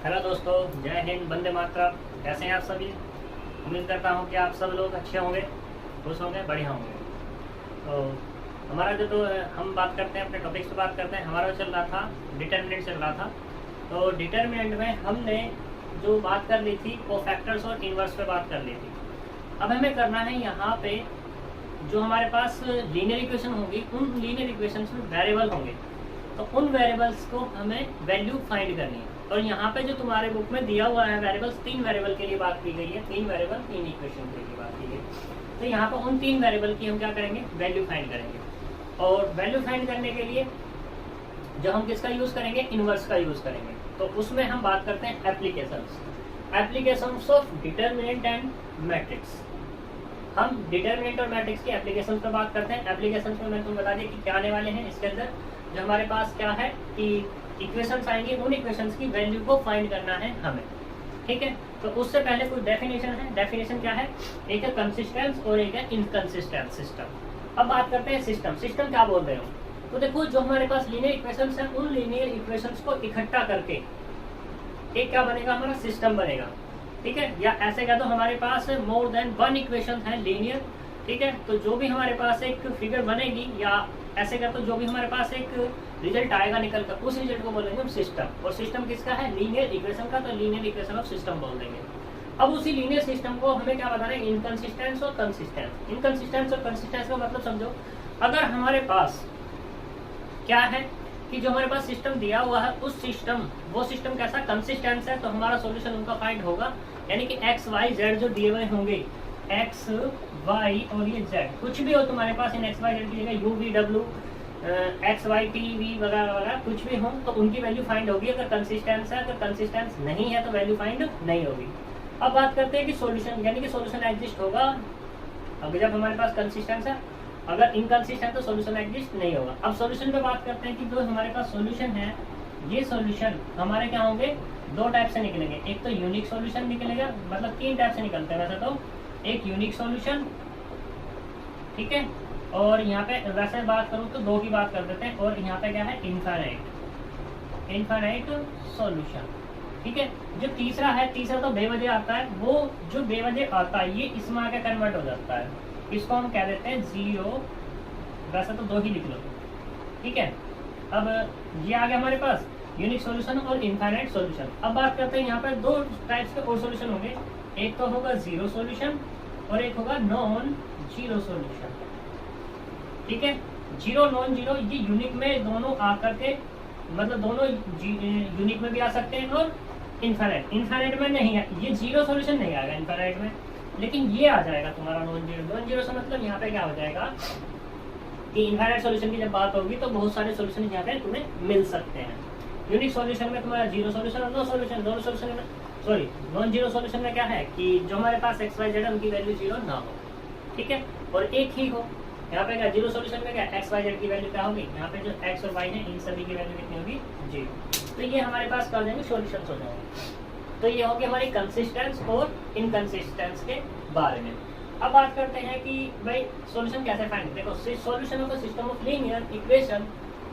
Hello दोस्तों, जय हिंद, वंदे मातरम। कैसे हैं आप सभी? उम्मीद करता हूं कि आप सब लोग अच्छे होंगे, खुश होंगे, बढ़िया होंगे। तो हमारा जो हम बात करते हैं, अपने टॉपिक्स पे बात करते हैं। हमारा चल रहा था डिटर्मिनेंट चल रहा था। तो डिटर्मिनेंट में हमने जो बात कर ली थी वो फैक्टर्स और इन्वर्स पे बात कर ली थी। अब हमें करना है यहाँ पे जो हमारे पास लीनियर इक्वेशन होगी, उन लीनियर इक्वेशंस में वेरिएबल होंगे, तो उन वेरिएबल्स को हमें वैल्यू फाइंड करनी है। और यहाँ पे जो तुम्हारे बुक में दिया हुआ है वेरिएबल्स, 3 वेरिएबल के लिए बात की गई है, 3 वेरिएबल 3 इक्वेशन के लिए बात की गई। तो यहाँ पर उन 3 वेरिएबल की हम क्या करेंगे, वैल्यू फाइंड करेंगे। और वैल्यू फाइंड करने के लिए जो हम किसका यूज करेंगे, इनवर्स का यूज करेंगे। तो उसमें हम बात करते हैं applications of determinant and matrix. हम डिटर्मिनेंट और मैट्रिक्स की एप्लीकेशन पर बात करते हैं। एप्लीकेशन में मैं तुम्हें बता दिया कि क्या आने वाले हैं। इसके अंदर जो हमारे पास क्या है कि इक्वेशंस आएंगे, उन इक्वेशंस की वैल्यू को फाइंड करना है हमें, ठीक है। तो उससे पहले कुछ डेफिनेशन है। डेफिनेशन क्या है, एक है कंसिस्टेंस और एक है इनकंसिस्टेंट सिस्टम। अब बात करते हैं सिस्टम। सिस्टम क्या बोल रहे हो, तो देखो जो हमारे पास लीनियर इक्वेशंस हैं, उन लीनियर इक्वेशंस को इकट्ठा करके एक क्या बनेगा, हमारा सिस्टम बनेगा, ठीक है। या ऐसे कह दो हमारे पास मोर देन 1 इक्वेशन है लीनियर, ठीक है। तो जो भी हमारे पास एक फिगर बनेगी, या ऐसे कह दो जो भी हमारे पास एक रिजल्ट आएगा निकल कर, उस रिजल्ट को बोलेंगे हम सिस्टम। और सिस्टम किसका है, लीनियर इक्वेशन का, तो लीनियर इक्वेशन ऑफ सिस्टम बोल देंगे। अब उसी लीनियर सिस्टम को हमें क्या बताना है, इनकंसिस्टेंस और कंसिस्टेंस। इनकंसिस्टेंस और कंसिस्टेंस का मतलब समझो, अगर हमारे पास क्या है कि जो हमारे पास सिस्टम दिया हुआ है, उस सिस्टम वो सिस्टम कैसा कंसिस्टेंस है, तो हमारा सॉल्यूशन उनका फाइंड होगा। यानी कि एक्स वाई जेड जो दिए हुए होंगे, एक्स वाई और ये जेड, कुछ भी हो तुम्हारे पास इन एक्स वाई जेड की जगह, U V W X Y T V वगैरह वगैरह कुछ भी हो, तो उनकी वैल्यू फाइंड होगी अगर कंसिस्टेंस है। अगर कंसिस्टेंस नहीं है तो वैल्यू फाइंड नहीं होगी। अब बात करते हैं कि सॉल्यूशन, यानी कि सॉल्यूशन एग्जिस्ट होगा अगर जब हमारे पास कंसिस्टेंस है। अगर इनकंसिस्टेंट तो सॉल्यूशन एग्जिस्ट नहीं होगा। अब सॉल्यूशन पे बात करते हैं कि जो हमारे पास सॉल्यूशन है, ये सॉल्यूशन हमारे क्या होंगे, 2 टाइप से निकलेंगे। एक तो यूनिक सॉल्यूशन निकलेगा, मतलब 3 टाइप से निकलते हैं वैसे तो। एक यूनिक सॉल्यूशन, ठीक है, और यहाँ पे वैसे बात करूँ तो 2 की बात कर देते हैं। और यहाँ पे क्या है, इनफाइनाइट सॉल्यूशन, ठीक है। जो तीसरा है, तीसरा तो बेवजह आता है। वो जो बेवजह आता है ये इसमें आके कन्वर्ट हो जाता है, इसको हम कह देते हैं जीरो। वैसे तो 2 ही लिख लो, ठीक है। अब ये आ गया हमारे पास यूनिक सॉल्यूशन और इनफाइनाइट सॉल्यूशन। अब बात करते हैं यहाँ पर 2 टाइप्स के और सॉल्यूशन होंगे। एक तो होगा जीरो सॉल्यूशन और एक होगा नॉन जीरो सॉल्यूशन, ठीक है। जीरो नॉन जीरो ये यूनिक में दोनों आकर के, मतलब दोनों यूनिक में भी आ सकते हैं और इनफाइनाइट में नहीं है। ये जीरो सॉल्यूशन नहीं आएगा इनफाइनाइट में, लेकिन ये आ जाएगा तुम्हारा नॉन जीरो। नॉन जीरो से मतलब यहाँ पे क्या हो जाएगा कि इनफाइनाइट सॉल्यूशन की जब बात होगी तो बहुत सारे सॉल्यूशन यहाँ पे तुम्हें मिल सकते हैं। यूनिक सॉल्यूशन में तुम्हारा जीरो सॉल्यूशन और नो सॉल्यूशन। दोनों सॉल्यूशन में, सॉरी, नॉन जीरो सॉल्यूशन में क्या है कि जो हमारे पास एक्स वाई जेड है उनकी वैल्यू जीरो ना हो, ठीक है, और एक ही हो। यहाँ पे क्या जीरो सॉल्यूशन में क्या एक्स वाई जेड की वैल्यू क्या होगी, यहाँ पे जो एक्स और वाई है इन सभी की वैल्यू कितनी होगी, जीरो। तो ये हमारे पास क्या हो जाएंगे, सॉल्यूशंस हो जाएंगे। तो ये होगी हमारी कंसिस्टेंस और इनकंसिस्टेंस के बारे में। अब बात करते हैं कि भाई सॉल्यूशन कैसे फाइंड। देखो, solution of a system of linear equation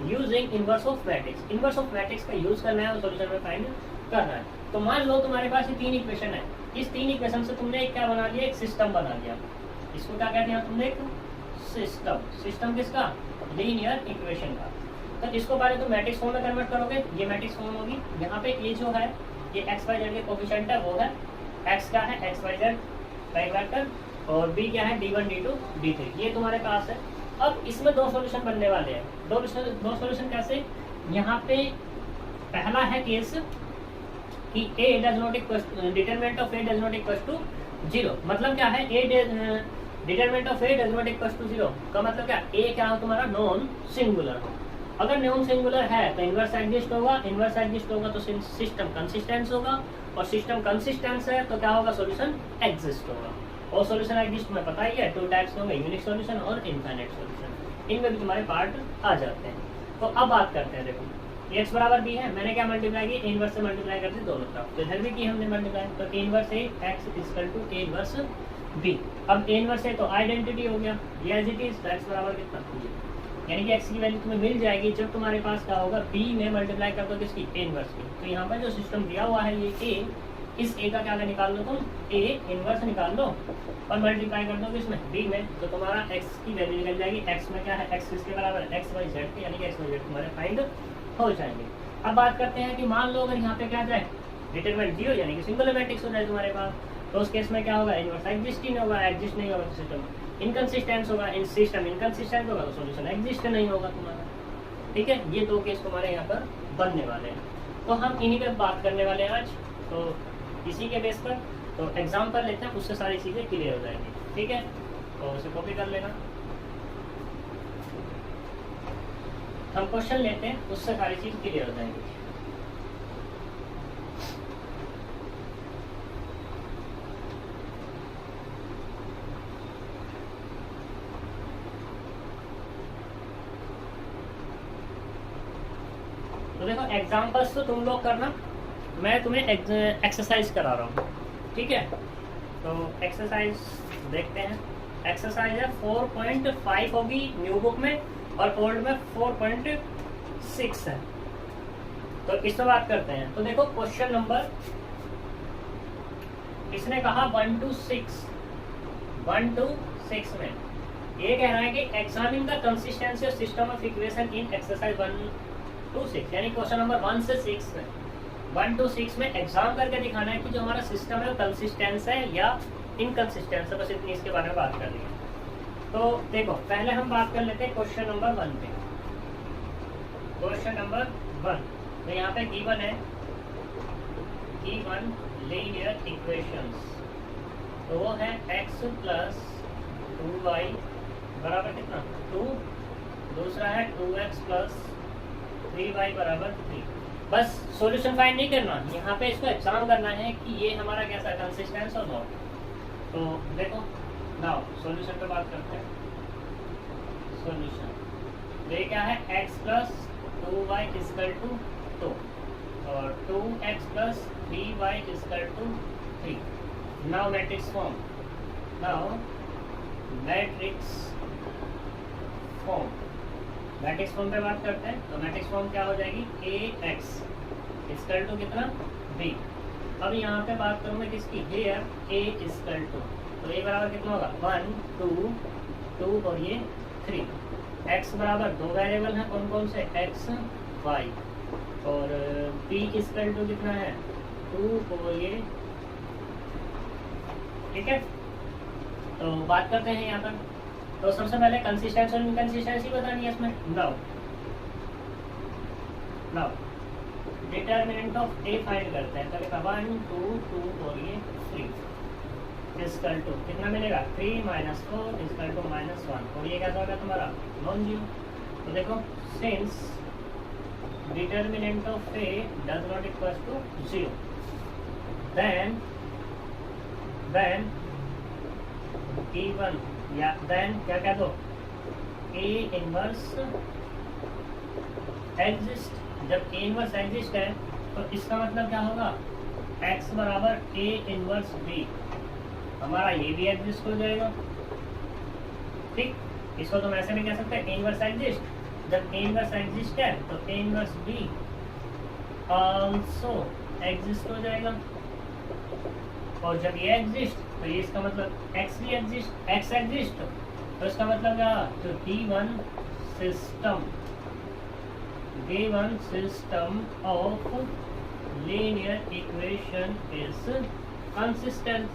using inverse of matrix. Inverse of matrix का यूज करना है और सॉल्यूशन में फाइंड करना है। तो मान लो तुम्हारे पास ये 3 इक्वेशन है। इस 3 इक्वेशन से तुमने एक क्या बना लिया, एक सिस्टम बना लिया। इसको क्या कहते हैं तुमने, एक सिस्टम। सिस्टम किसका, लीनियर इक्वेशन का। तो इसको पहले तुम मैट्रिक्स फॉर्म में कन्वर्ट करोगे, ये मैट्रिक्स फॉर्म होगी। यहाँ पे ये जो है ये एक्स वाई जेड के कोफिशिएंट है, वो है एक्स क्या है, एक्स वाई जेड का एक वेक्टर, और बी क्या है, d1 d2 d3, ये तुम्हारे पास है। अब इसमें 2 सॉल्यूशन बनने वाले हैं। 2 सॉल्यूशन कैसे, यहाँ पे पहला है केस कि a does not equal, determinant of a does not equal to 0। मतलब क्या है, determinant of a does not equal to 0 का मतलब क्या, a क्या हो तुम्हारा, नॉन सिंगुलर हो। अगर नॉन सिंगुलर है तो इनवर्स एग्जिस्ट होगा, इनवर्स एग्जिस्ट होगा तो सिस्टम कंसिस्टेंस होगा, और सिस्टम कंसिस्टेंस है तो क्या होगा, सॉल्यूशन एग्जिस्ट होगा। और सॉल्यूशन एग्जिस्ट में पता ही है 2 टाइप्स होंगे, यूनिक सॉल्यूशन और इनफाइनाइट सॉल्यूशन। इनमें भी तुम्हारे पार्ट आ जाते हैं। तो अब बात करते हैं, देखो x बराबर b है, मैंने क्या मल्टीप्लाई की, a इनवर्स से मल्टीप्लाई करते दोनों तरफ, तो इधर भी की हमने मल्टीप्लाई, तो a inverse a x equal to a inverse b। अब a इनवर्स है तो आइडेंटिटी हो गया, ये एज इट इज, तो x बराबर कितना, यानी कि x की वैल्यू तुम्हें मिल जाएगी जब तुम्हारे पास क्या होगा, b में मल्टीप्लाई कर दो किसकी, a इनवर्स की। तो यहाँ पर जो सिस्टम दिया हुआ है ये a, इस a का क्या निकाल लो तुम, a इनवर्स निकाल लो और मल्टीप्लाई कर दो किसमें, b में। तो तुम्हारा x की वैल्यू निकल जाएगी। x में क्या है, x किसके बराबर है, x y z के, यानी कि x y z तुम्हारे फाइंड हो जाएंगे। अब बात करते हैं कि मान लो अगर यहाँ पे क्या जाए, डिटरमिनेंट 0 यानी कि सिंगल मैट्रिक्स हो जाए तुम्हारे पास, तो उस केस में क्या होगा, इनवर्स एग्जिस्ट ही नहीं होगा, एग्जिस्ट नहीं होगा तो सिस्टम इनकंसिस्टेंस होगा, इन सिस्टम इनकंसिस्टेंट होगा तो सॉल्यूशन एग्जिस्ट नहीं होगा तुम्हारा। ठीक है, ये दो केस तुम्हारे यहाँ पर बनने वाले हैं। तो हम इन्हीं पे बात करने वाले हैं आज, तो इसी के बेस पर तो एग्जाम्पल लेते हैं, उससे सारी चीज़ें क्लियर हो जाएंगी। ठीक है, तो उसे कॉपी कर लेना। हम क्वेश्चन लेते हैं, उससे सारी चीज़ क्लियर हो जाएंगी। तो देखो एग्जाम्पल्स तो तुम लोग करना, मैं तुम्हें एक्सरसाइज करा रहा हूँ। ठीक है, तो एक्सरसाइज देखते हैं। एक्सरसाइज है 4.5 होगी न्यू बुक में और ओल्ड में 4.6 है। तो इस पर बात करते हैं। तो देखो क्वेश्चन नंबर, इसने कहा 1 to 6 में ये कह रहा है कि examine the consistency of system of equation in exercise 1 to 6, यानी क्वेश्चन नंबर 1 से 6 में, 1 to 6 में एग्जाम करके दिखाना है कि जो हमारा सिस्टम है वो कंसिस्टेंस है या इनकंसिस्टेंस है। बस इतनी इसके बारे में बात कर ली है। तो देखो पहले हम बात कर लेते हैं क्वेश्चन नंबर 1 पे। क्वेश्चन नंबर 1, तो यहाँ पे गिवन है, गिवन लीनियर इक्वेशंस, तो वो है x प्लस 2y बराबर कितना 2, दूसरा है 2x प्लस 3y बराबर 3। बस सॉल्यूशन फाइंड नहीं करना, यहाँ पे इसको एग्जाम करना है कि ये हमारा कैसा कंसिस्टेंस और नॉट। तो देखो नाउ सॉल्यूशन पे बात करते हैं। सॉल्यूशन ये क्या है, x plus 2y equal to 2 और 2x plus 3y equal to 3। Now matrix form, now matrix form, matrix form पे बात करते हैं। तो मैट्रिक्स फॉर्म क्या हो जाएगी, ax इक्वल टू कितना b। अब यहाँ पे बात करूँगा किसकी, हेयर a इक्वल टू, तो a बराबर कितना होगा 1 2 2 और ये 3। x बराबर दो वेरिएबल हैं, कौन कौन से, x y, और b इक्वल टू कितना है 2 और ये। ठीक है, तो बात करते हैं यहाँ पर। तो सबसे पहले कंसिस्टेंसी और इनकंसिस्टेंसी बतानी है इसमें। Now determinant of A find करते हैं। तो 1 2 2 और ये 3 इक्वल टू कितना मिलेगा, 3 माइनस 4 इक्वल टू -1, और ये कैसा होगा तुम्हारा नॉन जीरो। तो देखो since determinant of A does not equal to 0, then given या देन क्या कह दो, ए इनवर्स एग्जिस्ट। जब ए इनवर्स एग्जिस्ट है तो इसका मतलब क्या होगा, x बराबर ए इनवर्स b, हमारा ये भी एग्जिस्ट हो जाएगा। ठीक, इसको तुम ऐसे भी कह सकते हैं ए इनवर्स एग्जिस्ट। जब ए इनवर्स एग्जिस्ट है तो A inverse b also exist हो जाएगा, और जब ये एग्जिस्ट तो ये इसका मतलब x भी एग्जिस्ट, x एग्जिस्ट तो इसका मतलब क्या, तो given system of linear equation is consistent।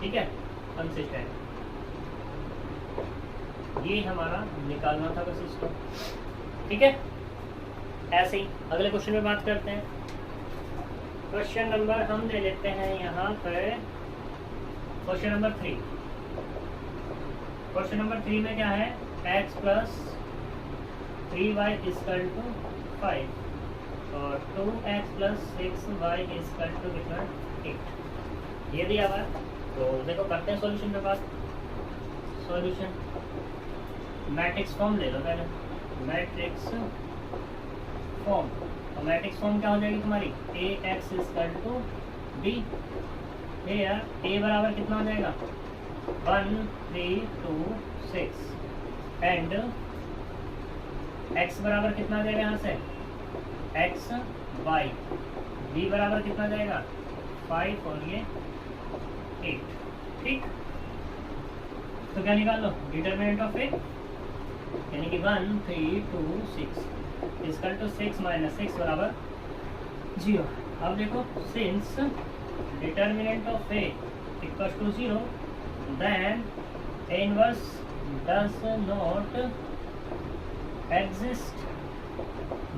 ठीक है, कंसिस्टेंट, ये हमारा निकालना था बस इसको। ठीक है, ऐसे ही अगले क्वेश्चन में बात करते हैं। क्वेश्चन नंबर हम ले लेते हैं यहाँ पर क्वेश्चन नंबर 3। क्वेश्चन नंबर 3 में क्या है, x plus 3y equal to 5 और 2x plus 6y equal to कितना 8, ये दिया हुआ। तो देखो करते हैं सॉल्यूशन पे बात। सॉल्यूशन मैट्रिक्स फॉर्म ले लो पहले, मैट्रिक्स फॉर्म। तो मैट्रिक्स फॉर्म क्या हो जाएगी तुम्हारी, ax इक्वल टू b। ए बराबर कितना हो जाएगा 1 3 2 6 एंड x बराबर कितना देगा यहाँ से x y, b बराबर कितना जाएगा 5 और ये 8। ठीक, तो क्या निकाल लो डिटर्मिनेंट ऑफ ए, यानी कि 1 3 2 6 इसकल टू 6 माइनस 6 बराबर 0। अब देखो since determinant of A equal to 0 then A inverse does not exist.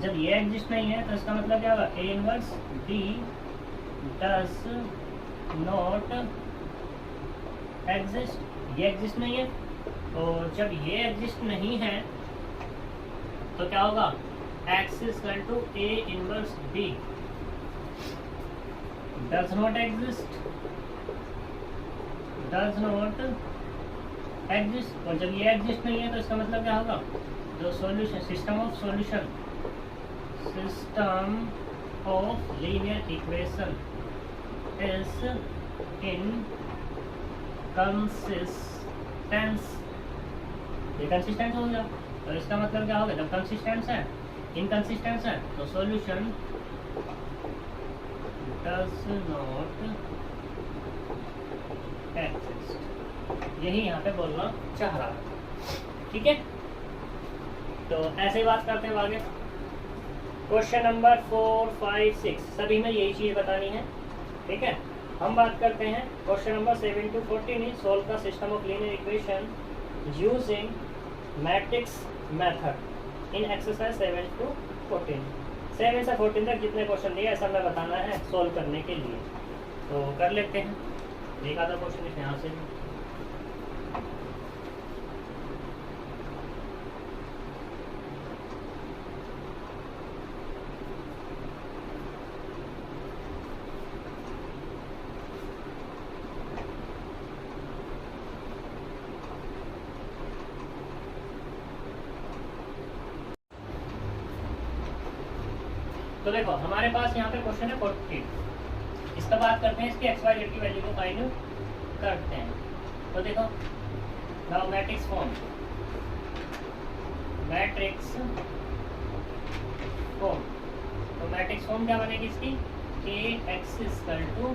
जब ये एग्जिस्ट नहीं है तो इसका मतलब क्या होगा A inverse D does not exist. ये एग्जिस्ट नहीं है, और जब ये एग्जिस्ट नहीं है तो क्या होगा X equal to A inverse B does not exist, does not exist. और जब ये एग्जिस्ट नहीं है तो इसका मतलब क्या होगा जो solution system of solution system of linear equation is in consistence. ये कंसिस्टेंट हो गया, तो इसका मतलब क्या होगा जब कंसिस्टेंस है इनकंसिस्टेंस है तो सॉल्यूशन डज नॉट एग्जिस्ट। यही यहाँ पे बोलना चाह रहा है। ठीक है, तो ऐसे ही बात करते हैं आगे। क्वेश्चन नंबर 4 5 6 सभी में यही चीज बतानी है। ठीक है, हम बात करते हैं क्वेश्चन नंबर 7 to 14 सोल्व का system of linear equation using matrix method in exercise 7 to 14। 7 से 14 तक जितने क्वेश्चन दिए ऐसा मैं बताना है सोल्व करने के लिए, तो कर लेते हैं। एक आधा क्वेश्चन यहाँ से तो देखो हमारे पास यहाँ पे क्वेश्चन है 14। इसका बात करते हैं, इसकी एक्स वाई जेड की वैल्यू को फाइंड करते हैं। तो देखो now matrix form, matrix form, तो मैट्रिक्स फॉर्म क्या बनेगी इसकी A X equal to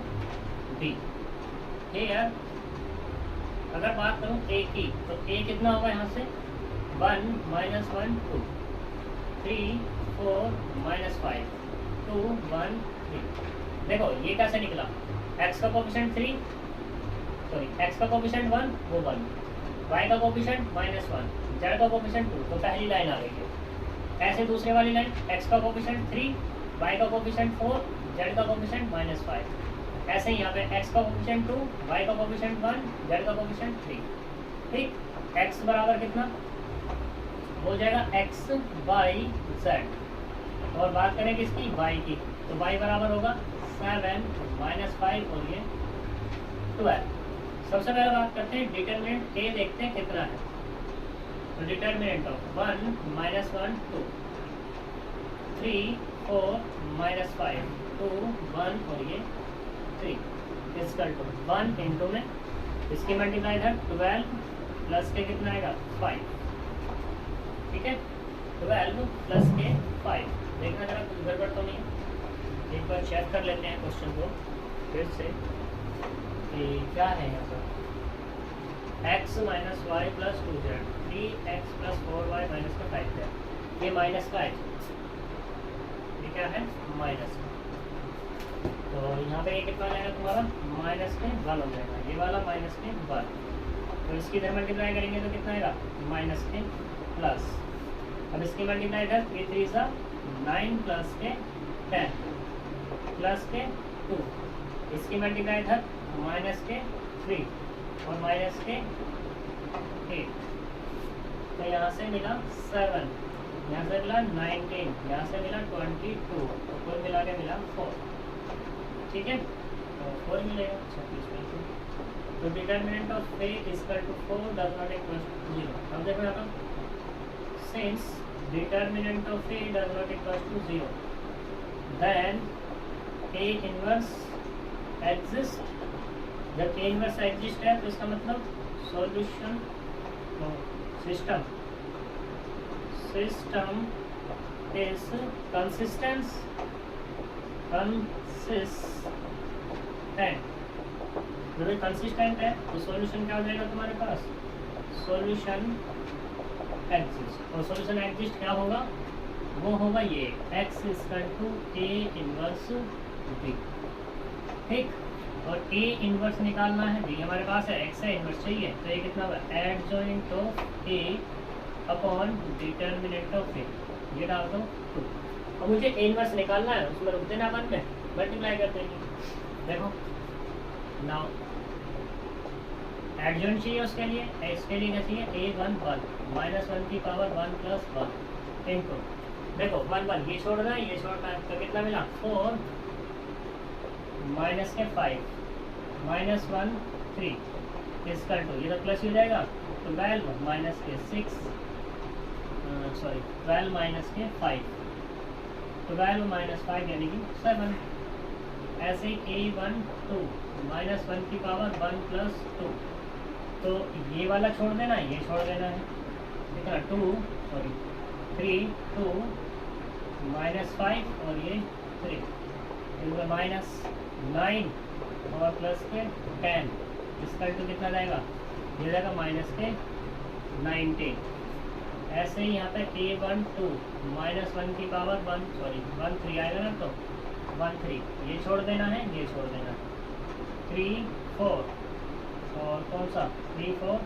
B. Here अगर बात करूँ ए की तो ए कितना होगा यहाँ से 1 -1 2 3 4 -5 2 1 3। देखो ये कैसे निकला, x का कोफिशिएंट 3 सॉरी x का कोफिशिएंट 1 वो 1, y का कोफिशिएंट -1, z का कोफिशिएंट 2, तो पहली लाइन आ गई है। ऐसे दूसरे वाली लाइन x का कोफिशिएंट 3 y का कोफिशिएंट 4 z का कोफिशिएंट -5। ऐसे ही यहाँ पे x का कोफिशिएंट 2 y का कोफिशिएंट 1 z का कोफिशिएंट 3। ठीक, x बराबर कितना हो जाएगा x y z। और बात करें किसकी y की, तो y बराबर होगा 7 -5 और ये 12। सबसे पहले बात करते हैं डिटरमिनेंट a, देखते हैं कितना है। तो डिटरमिनेंट ऑफ 1 -1 2 3 4 -5 2 1 और ये 3 इसकल टू 1 इंटू में इसकी मल्टीप्लाई था 12 प्लस के कितना आएगा 5। ठीक है, 12 प्लस के 5। देखना जरा कुछ गड़बड़ तो नहीं है, एक बार चेक कर लेते हैं क्वेश्चन को फिर से कि क्या है यहाँ पर। x - y + 2z 3x + 4y - 5z, ये माइनस का है, ये क्या है माइनस का। तो यहाँ पे ये कितना जाएगा तुम्हारा -1 हो जाएगा, ये वाला -1। तो इसकी इधर मल्टीप्लाई करेंगे तो कितना आएगा -प्लस। अब इसकी मल्टीप्लाई इधर 3 3 9 प्लस के 10 प्लस के 2, इसकी मल्टीप्लाई इधर -3 और -8। तो यहाँ से मिला 7, यहाँ से मिला 19, यहाँ से मिला 22, तो कुल मिला के मिला 4। ठीक है, तो 4 मिलेगा 36। तो determinant of a equal to 4 does not equal to 0। अब देखो यहाँ पर since determinant of a does not equal to 0 then a inverse exist. जब a इनवर्स एग्जिस्ट है तो इसका मतलब solution, no, system is consistent, जब ये कंसिस्टेंट है तो सॉल्यूशन क्या हो जाएगा तुम्हारे पास, सॉल्यूशन एग्जिस्ट। और सॉल्यूशन एग्जिस्ट क्या होगा, वो होगा ये x = A इनवर्स B, ठीक। और A इनवर्स निकालना है, B हमारे पास है, x है, इनवर्स चाहिए, तो ये कितना होगा, adjoint of A upon determinant of A, ये डाल दो 2। और मुझे A इनवर्स निकालना है, उसमें रुक देना अपन में, मल्टीप्लाई करते हैं। देखो नाउ एडजॉइंट चाहिए, उसके लिए इसके लिए क्या चाहिए, A1 1 -1 की पावर 1 + 1 इनटू, देखो 1 1 ये छोड़ना है, ये छोड़ना है, तो कितना मिला 4 माइनस के 5 -1 3 इसका टू, ये तो प्लस हो जाएगा, 12 माइनस के 6 सॉरी 12 माइनस के 5, 12 माइनस 5 यानी कि 7। ऐसे ही A1 2 -1 की पावर 1 + 2, तो ये वाला छोड़ देना, ये छोड़ देना है, कितना 2 सॉरी 3 2 -5 और ये 3 इनका -9 और प्लस के 10, इसका टू कितना जाएगा, ये जाएगा माइनस के 19। ऐसे ही यहाँ पे A1 2 -1 की पावर 1 3 आएगा ना, तो 1 3 ये छोड़ देना है, ये छोड़ देना है, 3 4 और कौन सा 3 4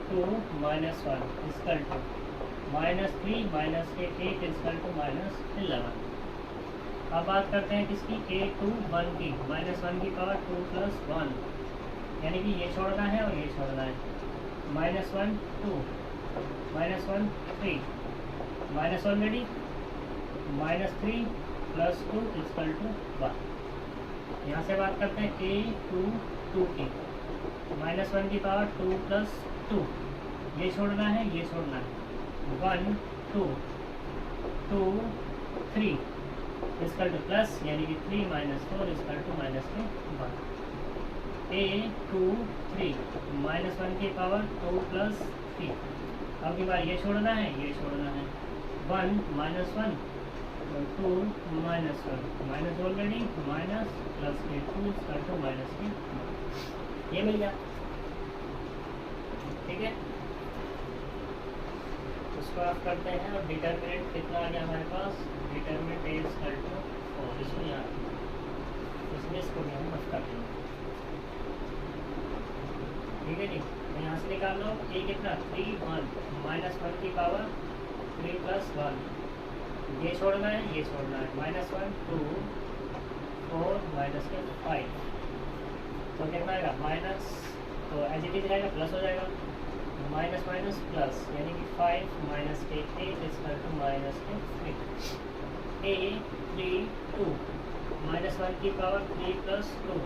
2 -1 इसका टू -3 माइनस के 8 इसका टू -11। अब बात करते हैं किसकी, A2 1 की, -1 की पावर 2 + 1, यानी कि ये छोड़ना है और ये छोड़ना है, -1 2 -1 3 -1 रेडी, -3 + 2 = 1। यहाँ से बात करते हैं A2 2 की, -1 की पावर 2 + 2, ये छोड़ना है, ये छोड़ना है, 1 2 2 3 इसका टू प्लस, यानी कि 3 - 4 इसका टू -1। A2 3 -1 की पावर 2 + 3, अब की बार ये छोड़ना है, ये छोड़ना है, 1 -1 2 -1 ऑलरेडी माइनस प्लस के 2 इसका टू -1, ये मिल गया, ठीक है। उसको आप करते हैं और डिटर्मिनेंट कितना आ गया हमारे पास, डिटर्मिनेंट A = 4, इसको यहाँ इसमें इसको भी हम मत कर देंगे, ठीक है जी। तो यहाँ से निकाल लो A कितना 3 1 -1 की पावर 3 + 1, ये छोड़ना है, ये छोड़ना है, -1 2 4 -5, तो कितना आएगा माइनस, तो एज इट इज रहेगा, प्लस हो जाएगा, माइनस माइनस प्लस, यानी कि 5 माइनस के 8 इसका टू -3 A3 2 -1 की पावर 3 + 2,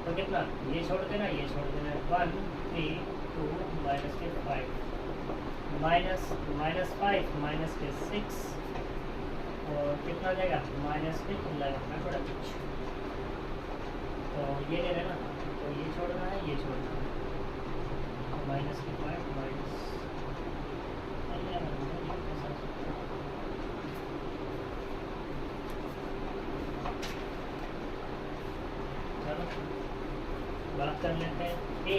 तो कितना, ये छोड़ देना, ये छोड़ देना, 1 3 2 -5 -5 माइनस के 6 और कितना जाएगा -11, थोड़ा कुछ, तो ये ले लेना, तो ये छोड़ना है, ये छोड़ना है, -5 चलो बात कर लेते हैं। A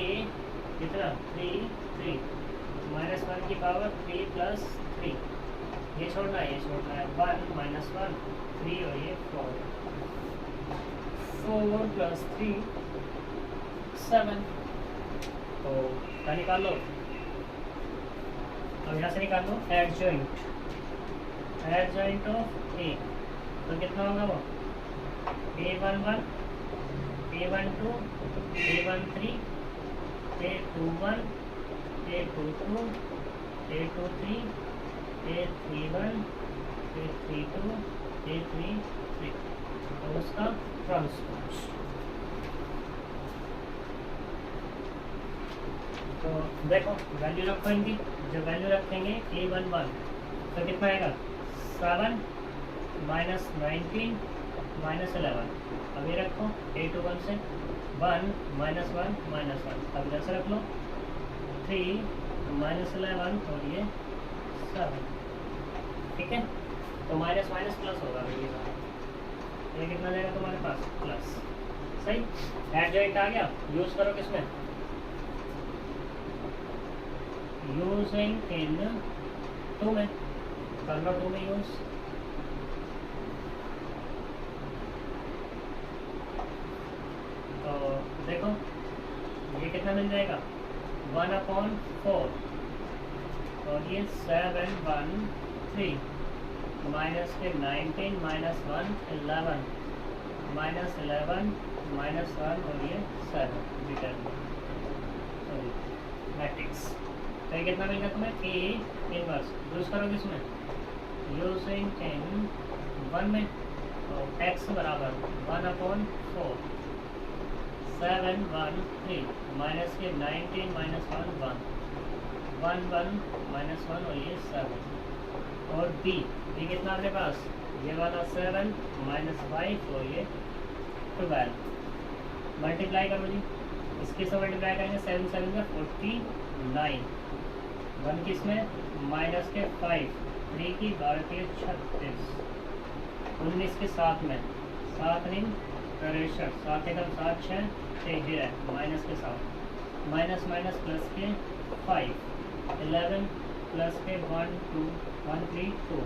कितना 3 3 -1 की पावर 3 + 3, ये छोड़ना है, ये छोड़ना है, 1 -1 3 और ये 4 + 3 7, तो क्या निकाल लो, अब यहाँ से निकाल लो एडजॉइंट ऑफ A, तो कितना होगा वो, A1 1 A1 2 A1 3 A2 1 A2 2 A2 3 A3 1 A3 2 A3 3, तो उसका ट्रांसपोज, तो देखो वैल्यू रखो इनकी, जब वैल्यू रखेंगे A1 1 तो कितना आएगा 7 -19 -11, अब ये रखो A2 1 से 1 -1 -1, अब इधर से रख लो 3 -11 और ये 7, ठीक है। तो माइनस माइनस प्लस होगा ये कितना जाएगा तुम्हारे पास प्लस, सही। एडजॉइंट आ गया, यूज करो किसमें, यूजिंग इन 2 में, कर लो 2 में यूज। तो देखो ये कितना मिल जाएगा 1/4 और ये 7/3 माइनस के 19 -1 11 -11 -1 और ये 7 सॉरी मैट्रिक्स। तो ये कितना मिलेगा तुम्हें A इनवर्स, यूज करो किसमें, यूजिंग इन 1 में। तो x बराबर 1/4 7/3 माइनस के 19 -1 1 1 -1 और ये 7 और b कितना अपने पास, ये वाला 7 -5 और ये 12। मल्टीप्लाई करो जी, इसके से मल्टीप्लाई करेंगे 7 7 का 49, 1 किस में माइनस के 5, 3 की 12 के 36, 19 के 7 में 7 3 63, 7 एकम 7 6 है माइनस के 7, माइनस माइनस प्लस के 5, 11 प्लस के 1 2 1 3 2,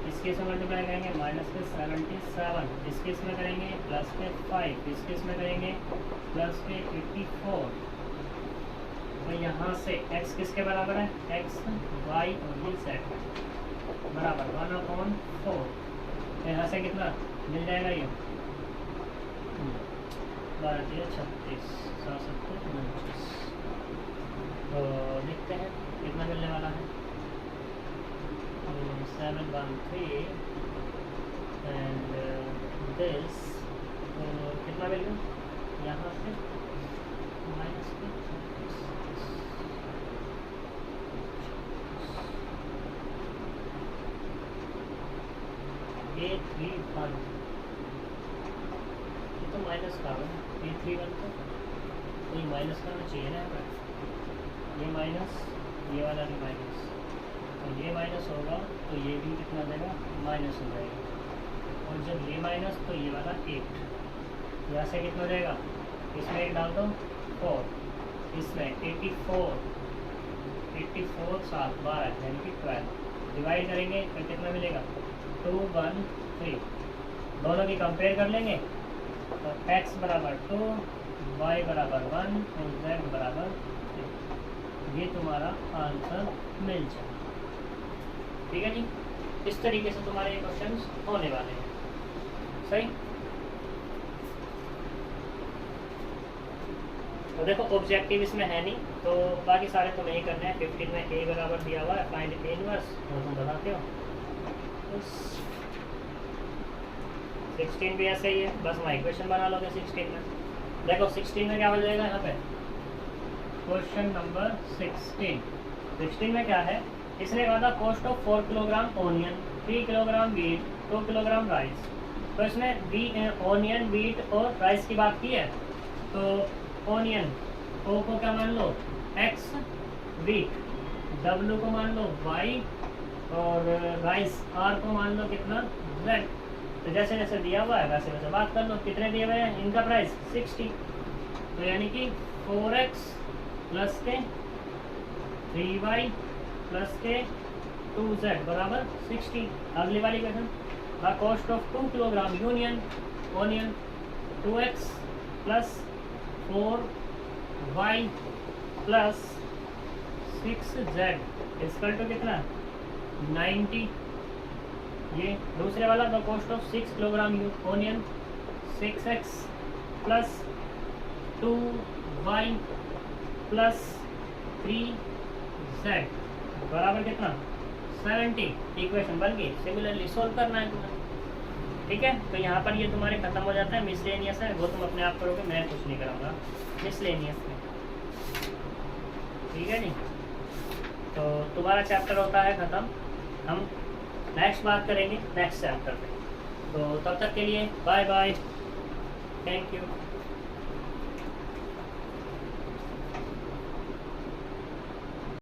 इसके से मल्टीप्लाई करेंगे माइनस के 77, इसके इसमें करेंगे प्लस के 5, इसके इसमें करेंगे प्लस के 84। तो यहाँ से x किसके बराबर है, x y और ये z बराबर 1/4। तो यहाँ से कितना मिल जाएगा ये 12 36 7 29। तो देखते हैं कितना मिलने वाला है, 7/3 एंड दिस, तो कितना मिल गया यहाँ से माइनस के 831, ये तो माइनस का है 831 को, तो ये माइनस करना चाहिए ना, ये माइनस ये वाला भी माइनस, तो ये माइनस होगा तो ये भी कितना देगा माइनस हो जाएगा, और जब ये माइनस तो ये वाला 8, यहाँ से कितना देगा, इसमें 1 डाल दो 4, इसमें 84 7 12 यानी कि 12, डिवाइड करेंगे तो कितना मिलेगा 2 1 3, दोनों की कंपेयर कर लेंगे तो x बराबर 2 y बराबर 1 और z बराबर 3, ये तुम्हारा आंसर मिल जाए, ठीक है जी। इस तरीके से तुम्हारे ये क्वेश्चंस होने वाले हैं, सही। तो देखो ऑब्जेक्टिव इसमें है नहीं, तो बाकी सारे तुम्हें ही करने हैं। 15 में a बराबर दिया हुआ है, फाइंड a इनवर्स, और तुम बताते हो। 16 भी ऐसे ही है, बस मैं इक्वेशन बना लोगे 16 में। देखो 16 में क्या हो जाएगा यहाँ पे, क्वेश्चन नंबर 16 में क्या है, इसने कहा था cost of 4 kilogram onion, 3 kilogram wheat, 2 kilogram rice. तो इसने ओनियन वीट और राइस की बात की है, तो ओनियन ओ को क्या मान लो x, वीट w को मान लो y, और राइस r को मान लो कितना z। तो जैसे जैसे दिया हुआ है वैसे वैसे बात कर लो। कितने दिए हुए हैं, इनका प्राइस 60, तो यानी कि 4x प्लस के 3y प्लस के 2z बराबर 60। अगली वाली question, the cost of 2 kilogram onion 2x plus 4y plus 6z equal to कितना 90। ये दूसरे वाला the cost of 6 kilogram onion 6x plus 2y plus 3z बराबर कितना 70। इक्वेशन बन गई। सिमिलरली सोल्व करना है तुम्हें, ठीक है। तो यहाँ पर ये तुम्हारे खत्म हो जाता है। मिसलेनियस है वो तुम अपने आप करोगे, मैं कुछ नहीं कराऊंगा मिसलेनियस में, ठीक है जी। तो तुम्हारा चैप्टर होता है खत्म, हम नेक्स्ट बात करेंगे नेक्स्ट चैप्टर पे। तो तब तक के लिए बाय बाय, थैंक यू।